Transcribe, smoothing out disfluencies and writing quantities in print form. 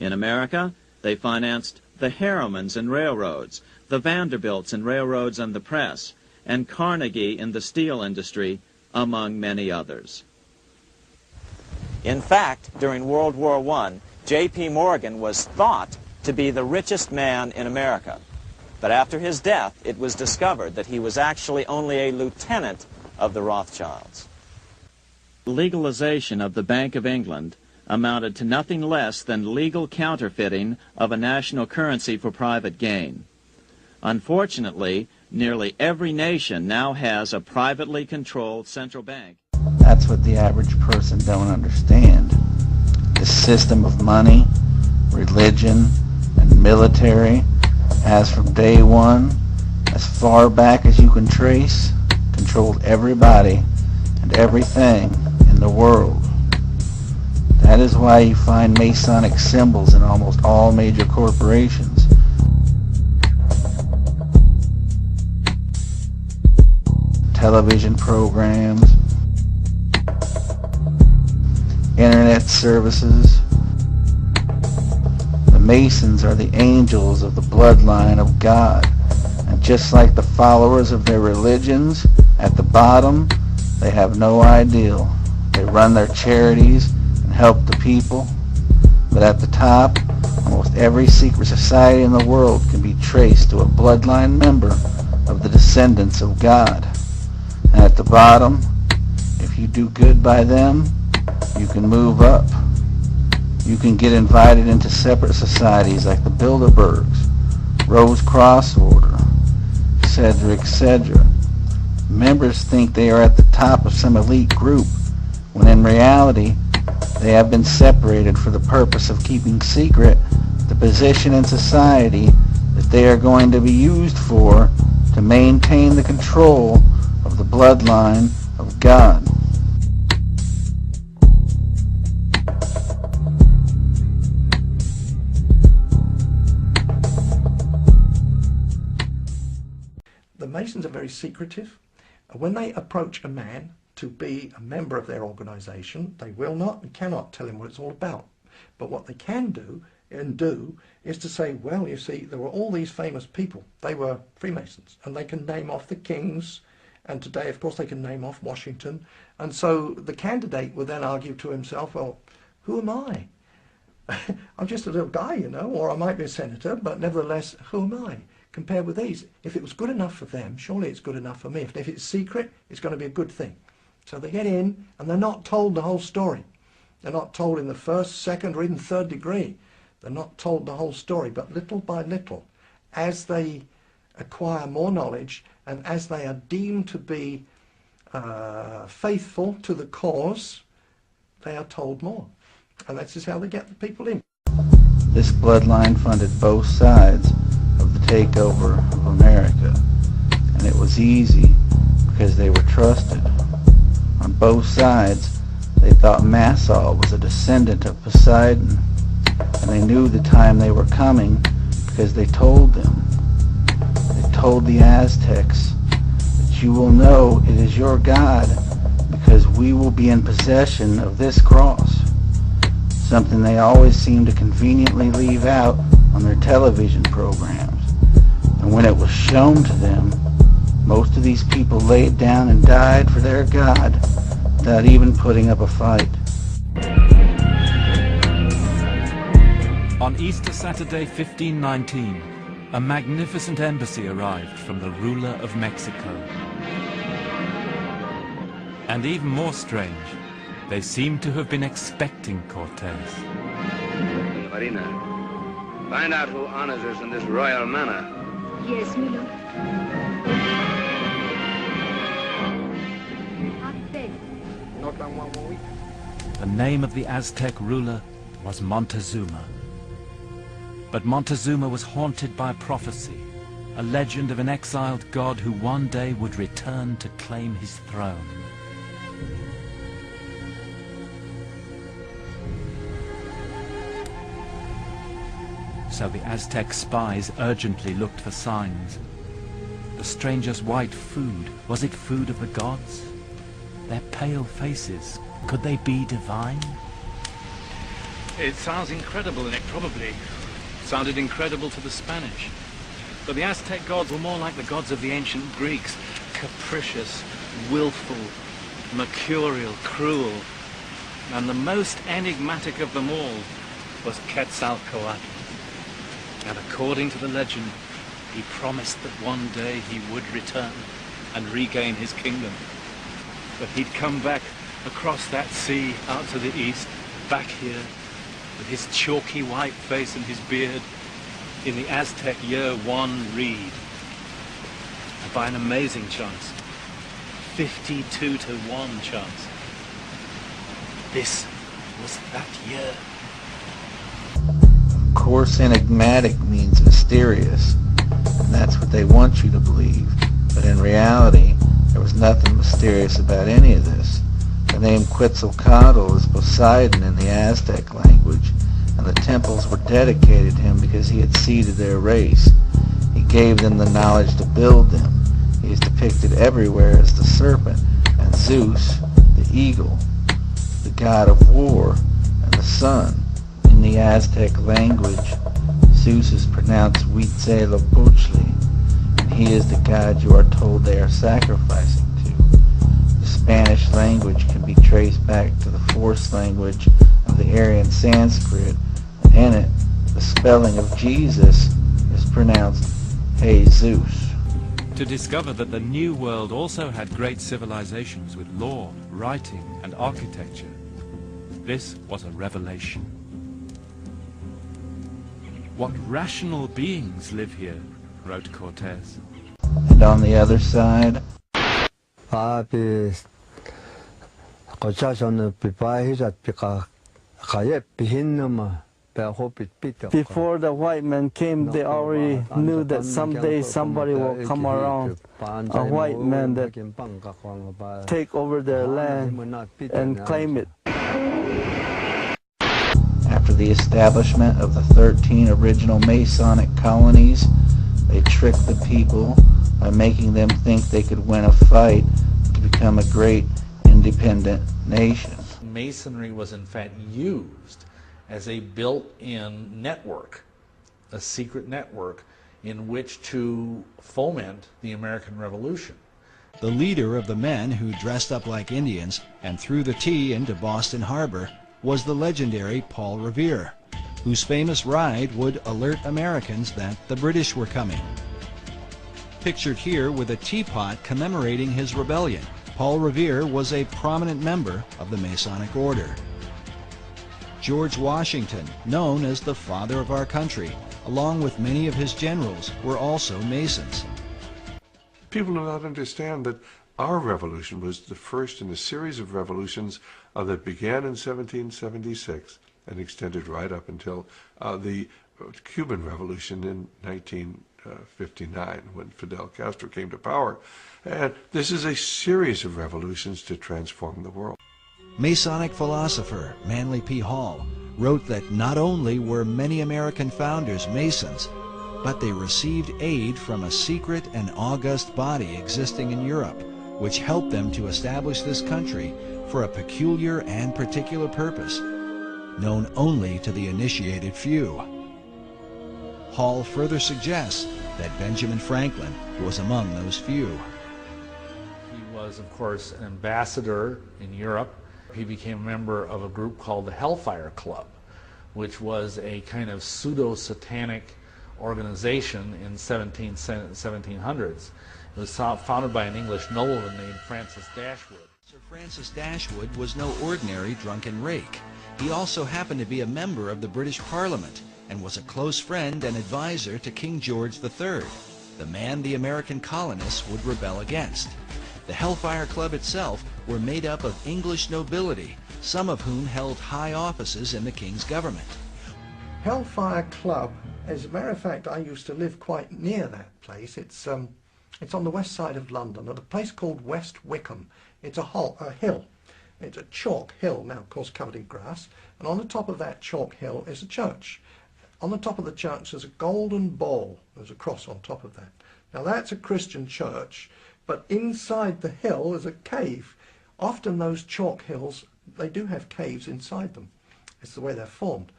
In America, they financed the Harrimans and railroads, the Vanderbilts and railroads and the press, and Carnegie in the steel industry, among many others. In fact, during World War I, J.P. Morgan was thought to be the richest man in America. But after his death, it was discovered that he was actually only a lieutenant of the Rothschilds. Legalization of the Bank of England amounted to nothing less than legal counterfeiting of a national currency for private gain. Unfortunately, nearly every nation now has a privately controlled central bank. That's what the average person don't understand. The system of money, religion, and military has from day one, as far back as you can trace, controlled everybody and everything in the world. That is why you find Masonic symbols in almost all major corporations. Television programs, internet services. The Masons are the angels of the bloodline of God. And just like the followers of their religions, at the bottom, they have no ideal. They run their charities and help the people. But at the top, almost every secret society in the world can be traced to a bloodline member of the descendants of God. And at the bottom, if you do good by them, you can move up. You can get invited into separate societies like the Bilderbergs, Rose Cross Order, etc., etc. Members think they are at the top of some elite group, when in reality, they have been separated for the purpose of keeping secret the position in society that they are going to be used for to maintain the control of the bloodline of God. The Masons are very secretive. When they approach a man to be a member of their organization, they will not and cannot tell him what it's all about. But what they can do is to say, well, you see, there were all these famous people. They were Freemasons, and they can name off the kings, and today, of course, they can name off Washington. And so the candidate would then argue to himself, well, who am I? I'm just a little guy, you know, or I might be a senator, but nevertheless, who am I compared with these? If it was good enough for them, surely it's good enough for me. If it's secret, it's going to be a good thing. So they get in, and they're not told the whole story. They're not told in the first, second, or even third degree. They're not told the whole story, but little by little, as they acquire more knowledge, and as they are deemed to be faithful to the cause, they are told more. And that's just how they get the people in. This bloodline funded both sides of the takeover of America, and it was easy because they were trusted. On both sides, they thought Nassau was a descendant of Poseidon, and they knew the time they were coming because they told them. They told the Aztecs that you will know it is your God because we will be in possession of this cross, something they always seem to conveniently leave out on their television programs. And when it was shown to them, most of these people laid down and died for their God without even putting up a fight. On Easter Saturday 1519, a magnificent embassy arrived from the ruler of Mexico. And even more strange, they seem to have been expecting Cortez. Marina, find out who honors us in this royal manner. Yes, my lord. The name of the Aztec ruler was Montezuma. But Montezuma was haunted by prophecy, a legend of an exiled god who one day would return to claim his throne. So the Aztec spies urgently looked for signs. The stranger's white food, was it food of the gods? Their pale faces, could they be divine? It sounds incredible, and it probably sounded incredible to the Spanish. But the Aztec gods were more like the gods of the ancient Greeks, capricious, willful, mercurial, cruel. And the most enigmatic of them all was Quetzalcoatl. And according to the legend, he promised that one day he would return and regain his kingdom. But he'd come back across that sea out to the east, back here, with his chalky white face and his beard, in the Aztec year 1 reed. And by an amazing chance, 52 to 1 chance, this was that year. Of course, enigmatic means mysterious, and that's what they want you to believe. But in reality, there was nothing mysterious about any of this. The name Quetzalcoatl is Poseidon in the Aztec language, and the temples were dedicated to him because he had seeded their race. He gave them the knowledge to build them. He is depicted everywhere as the serpent, and Zeus, the eagle, the god of war, and the sun. In the Aztec language, Zeus is pronounced Huitzilopochtli, and he is the god you are told they are sacrificing to. The Spanish language can be traced back to the fourth language of the Aryan Sanskrit, and in it, the spelling of Jesus is pronounced Jesus. To discover that the New World also had great civilizations with law, writing, and architecture, this was a revelation. What rational beings live here, wrote Cortez. And on the other side, before the white man came, they already knew that someday somebody will come around, a white man that take over their land and claim it. after the establishment of the 13 original Masonic colonies, they tricked the people by making them think they could win a fight to become a great independent nation. Masonry was in fact used as a built-in network, a secret network in which to foment the American Revolution. The leader of the men who dressed up like Indians and threw the tea into Boston Harbor was the legendary Paul Revere, whose famous ride would alert Americans that the British were coming. Pictured here with a teapot commemorating his rebellion, Paul Revere was a prominent member of the Masonic Order. George Washington, known as the father of our country, along with many of his generals, were also Masons. People do not understand that our revolution was the first in a series of revolutions that began in 1776 and extended right up until the Cuban Revolution in 1959 when Fidel Castro came to power. And this is a series of revolutions to transform the world. Masonic philosopher Manly P. Hall wrote that not only were many American founders Masons, but they received aid from a secret and august body existing in Europe, which helped them to establish this country for a peculiar and particular purpose, known only to the initiated few. Hall further suggests that Benjamin Franklin was among those few. He was, of course, an ambassador in Europe. He became a member of a group called the Hellfire Club, which was a kind of pseudo-satanic organization in 1700s. It was founded by an English nobleman named Francis Dashwood. Sir Francis Dashwood was no ordinary drunken rake. He also happened to be a member of the British Parliament and was a close friend and advisor to King George III, the man the American colonists would rebel against. The Hellfire Club itself were made up of English nobility, some of whom held high offices in the King's government. Hellfire Club, as a matter of fact, I used to live quite near that place. It's on the west side of London, at a place called West Wickham. It's a hill. It's a chalk hill, now of course covered in grass, and on the top of that chalk hill is a church. On the top of the church there's a golden ball. There's a cross on top of that. Now that's a Christian church, but inside the hill is a cave. Often those chalk hills, they do have caves inside them. It's the way they're formed.